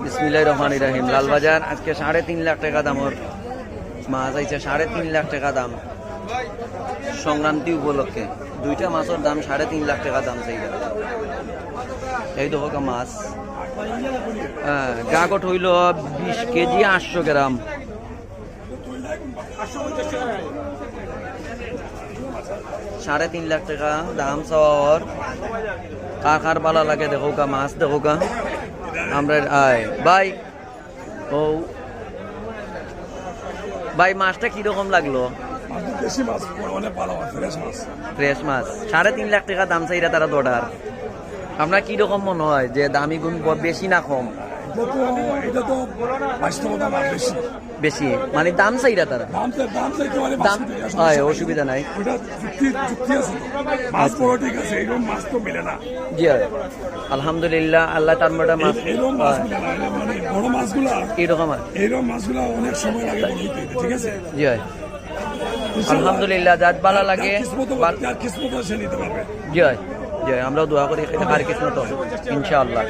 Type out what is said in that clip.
বিসমিল্লাহির রহমানির রহিম। লালবাজার আজকে 3.5 লাখ টাকা দামের মাছ আইছে। 3.5 লাখ টাকা দাম সংক্রান্তি উপলক্ষে। দুইটা মাছের দাম 3.5 লাখ টাকা দাম চাইছে। এই দেখো মাছ গাগট হইল 20 কেজি 800 গ্রাম। সাড়ে 3 লাখ টাকা দাম চাওয়ার। কার বালা লাগে দেখো কা মাছ দেখো কা আমরা আয় ভাই। ও ভাই মাছটা কিরকম লাগলো? ফ্রেশ মাছ 3.5 লাখ টাকা দাম চাইরা তারা দোডার। আপনার কিরকম মনে হয় যে দামি গুণ বেশি না কম? বেশি মানে দাম চাইরা তারা দাম হয় অসুবিধা নাই। জি আলহামদুলিল্লাহ আল্লাহ তার মোটা মাছ এরকম জি হয় আলহামদুলিল্লাহ জাত বালা লাগে জি হয় জি আমরাও দোয়া করি আর কিসমত ইনশাআল্লাহ।